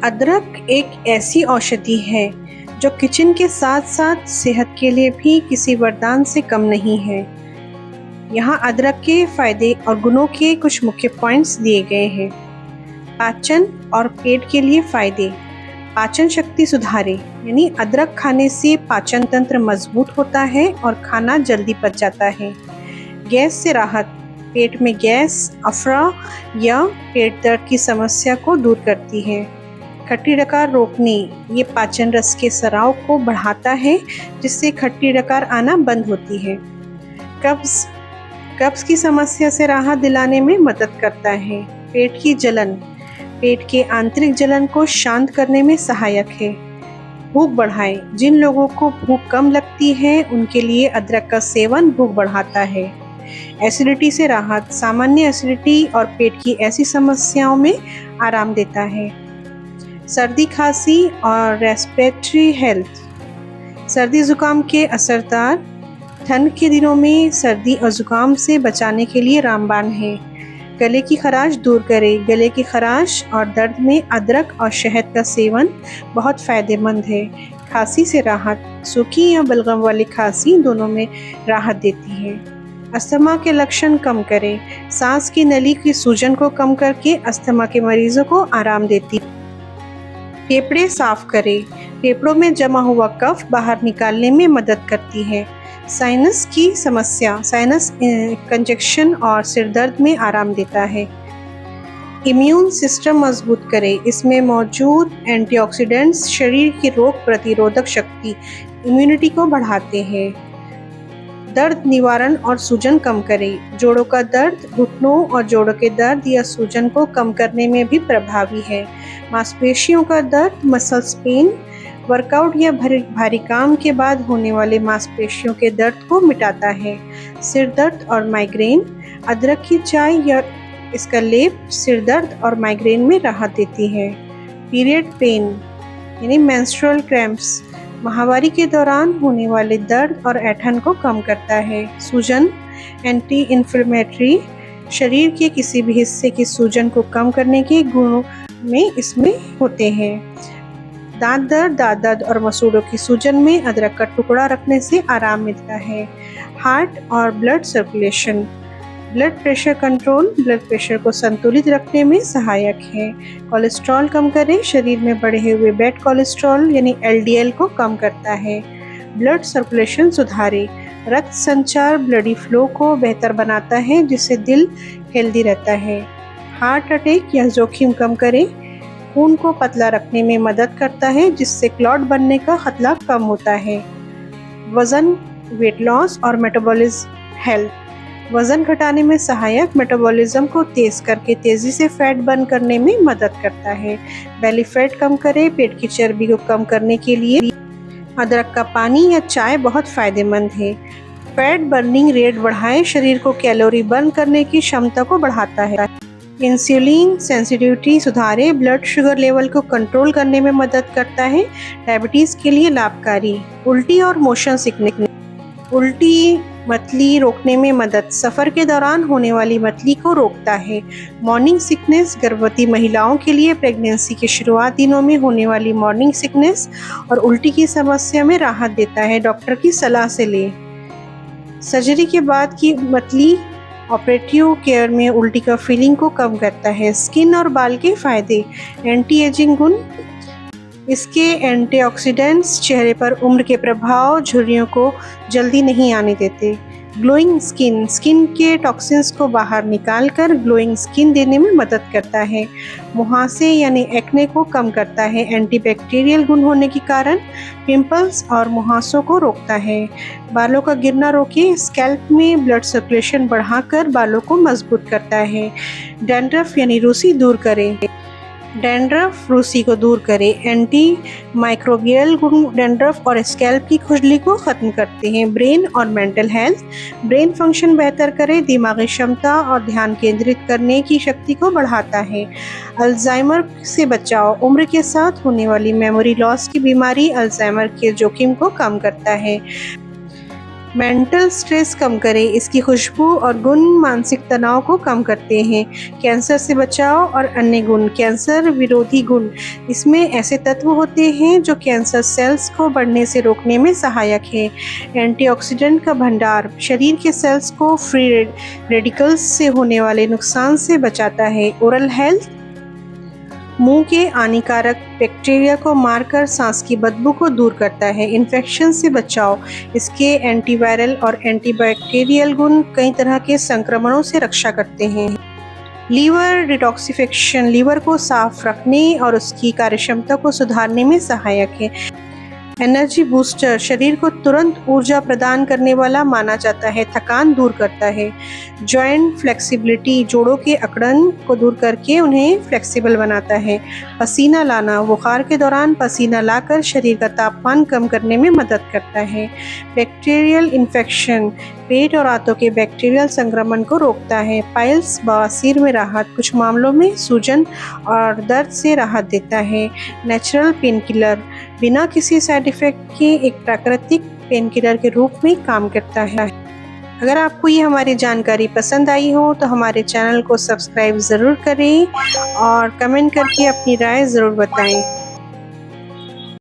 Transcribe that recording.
अदरक एक ऐसी औषधि है जो किचन के साथ साथ सेहत के लिए भी किसी वरदान से कम नहीं है। यहाँ अदरक के फायदे और गुणों के कुछ मुख्य पॉइंट्स दिए गए हैं। पाचन और पेट के लिए फायदे। पाचन शक्ति सुधारे, यानी अदरक खाने से पाचन तंत्र मजबूत होता है और खाना जल्दी पच जाता है। गैस से राहत। पेट में गैस, अफरा या पेट दर्द की समस्या को दूर करती है। खट्टी डकार रोकने, ये पाचन रस के स्राव को बढ़ाता है जिससे खट्टी डकार आना बंद होती है। कब्ज की समस्या से राहत दिलाने में मदद करता है। पेट की जलन, पेट के आंतरिक जलन को शांत करने में सहायक है। भूख बढ़ाए, जिन लोगों को भूख कम लगती है उनके लिए अदरक का सेवन भूख बढ़ाता है। एसिडिटी से राहत, सामान्य एसिडिटी और पेट की ऐसी समस्याओं में आराम देता है। सर्दी खांसी और रेस्पिरेटरी हेल्थ, सर्दी जुकाम के असरदार। ठंड के दिनों में सर्दी और जुकाम से बचाने के लिए रामबाण है। गले की खराश दूर करे, गले की खराश और दर्द में अदरक और शहद का सेवन बहुत फायदेमंद है। खांसी से राहत, सूखी या बलगम वाली खांसी दोनों में राहत देती है। अस्थमा के लक्षण कम करे, सांस की नली की सूजन को कम करके अस्थमा के मरीजों को आराम देती है। फेफड़े साफ करे, फेफड़ों में जमा हुआ कफ बाहर निकालने में मदद करती है। साइनस की समस्या, साइनस कंजक्शन और सिर दर्द में आराम देता है। इम्यून सिस्टम मजबूत करे, इसमें मौजूद एंटीऑक्सीडेंट्स शरीर की रोग प्रतिरोधक शक्ति, इम्यूनिटी को बढ़ाते हैं। दर्द निवारण और सूजन कम करे, जोड़ों का दर्द, घुटनों और जोड़ों के दर्द या सूजन को कम करने में भी प्रभावी है। मांसपेशियों का दर्द, मसल्स पेन, वर्कआउट या भारी काम के बाद होने वाले मांसपेशियों के दर्द को मिटाता है। सिर दर्द और माइग्रेन, अदरक की चाय या इसका लेप सिर दर्द और माइग्रेन में राहत देती है। पीरियड पेन यानी मेंस्ट्रुअल क्रैम्प्स, माहवारी के दौरान होने वाले दर्द और ऐंठन को कम करता है। सूजन, एंटी इन्फ्लेमेटरी, शरीर के किसी भी हिस्से की सूजन को कम करने के गुणों में इसमें होते हैं। दांत दर्द और मसूड़ों की सूजन में अदरक का टुकड़ा रखने से आराम मिलता है। हार्ट और blood circulation, blood pressure control, blood pressure को संतुलित रखने में सहायक है। कोलेस्ट्रॉल कम करे, शरीर में बढ़े हुए बैड कोलेस्ट्रॉल यानी LDL को कम करता है। ब्लड सर्कुलेशन सुधारे, रक्त संचार ब्लडी फ्लो को बेहतर बनाता है जिससे दिल हेल्दी रहता है। हार्ट अटैक या जोखिम कम करे, खून को पतला रखने में मदद करता है जिससे क्लॉट बनने का खतरा कम होता है। वजन, वेट लॉस और मेटाबॉलिज्म हेल्थ, वजन घटाने में सहायक, मेटाबॉलिज्म को तेज करके तेजी से फैट बर्न करने में मदद करता है। बेली फैट कम करे, पेट की चर्बी को कम करने के लिए अदरक का पानी या चाय बहुत फायदेमंद है। फैट बर्निंग रेट बढ़ाए, शरीर को कैलोरी बर्न करने की क्षमता को बढ़ाता है। इंसुलिन सेंसिटिविटी सुधारे, ब्लड शुगर लेवल को कंट्रोल करने में मदद करता है। डायबिटीज के लिए लाभकारी। उल्टी और मोशन सिकनेस, उल्टी मतली रोकने में मदद, सफ़र के दौरान होने वाली मतली को रोकता है। मॉर्निंग सिकनेस, गर्भवती महिलाओं के लिए प्रेगनेंसी के शुरुआत दिनों में होने वाली मॉर्निंग सिकनेस और उल्टी की समस्या में राहत देता है। डॉक्टर की सलाह से लें। सर्जरी के बाद की मतली ऑपरेटिव केयर में उल्टी का फीलिंग को कम करता है। स्किन और बाल के फायदे, एंटी एजिंग गुण, इसके एंटीऑक्सीडेंट्स चेहरे पर उम्र के प्रभाव, झुर्रियों को जल्दी नहीं आने देते। ग्लोइंग स्किन, स्किन के टॉक्सिन्स को बाहर निकालकर ग्लोइंग स्किन देने में मदद करता है। मुहासे यानी एक्ने को कम करता है। एंटीबैक्टीरियल गुण होने के कारण पिंपल्स और मुहासों को रोकता है। बालों का गिरना रोके, स्कैल्प में ब्लड सर्कुलेशन बढ़ाकर बालों को मजबूत करता है। डैंड्रफ यानी रूसी दूर करे, डैंड्रफ रूसी को दूर करे। एंटी माइक्रोबियल गुण डैंड्रफ और स्कैल्प की खुजली को ख़त्म करते हैं। ब्रेन और मेंटल हेल्थ, ब्रेन फंक्शन बेहतर करे, दिमागी क्षमता और ध्यान केंद्रित करने की शक्ति को बढ़ाता है। अल्जाइमर से बचाव, उम्र के साथ होने वाली मेमोरी लॉस की बीमारी अल्जाइमर के जोखिम को कम करता है। मेंटल स्ट्रेस कम करें। इसकी खुशबू और गुण मानसिक तनाव को कम करते हैं। कैंसर से बचाव और अन्य गुण। कैंसर विरोधी गुण। इसमें ऐसे तत्व होते हैं जो कैंसर सेल्स को बढ़ने से रोकने में सहायक है। एंटीऑक्सीडेंट का भंडार शरीर के सेल्स को फ्री रेडिकल्स से होने वाले नुकसान से बचाता है। ओरल हेल्थ मुंह के हानिकारक बैक्टीरिया को मारकर सांस की बदबू को दूर करता है। इन्फेक्शन से बचाव। इसके एंटीवायरल और एंटीबैक्टीरियल गुण कई तरह के संक्रमणों से रक्षा करते हैं। लीवर डिटॉक्सिफिकेशन लीवर को साफ रखने और उसकी कार्यक्षमता को सुधारने में सहायक है। एनर्जी बूस्टर शरीर को तुरंत ऊर्जा प्रदान करने वाला माना जाता है। थकान दूर करता है। जॉइंट फ्लेक्सिबिलिटी जोड़ों के अकड़न को दूर करके उन्हें फ्लेक्सिबल बनाता है। पसीना लाना बुखार के दौरान पसीना लाकर शरीर का तापमान कम करने में मदद करता है। बैक्टीरियल इन्फेक्शन पेट और आंतों के बैक्टीरियल संक्रमण को रोकता है। पाइल्स बवासीर में राहत कुछ मामलों में सूजन और दर्द से राहत देता है। नेचुरल पेन किलर बिना किसी साइड इफेक्ट के एक प्राकृतिक पेन किलर के रूप में काम करता है। अगर आपको ये हमारी जानकारी पसंद आई हो तो हमारे चैनल को सब्सक्राइब ज़रूर करें और कमेंट करके अपनी राय ज़रूर बताएं।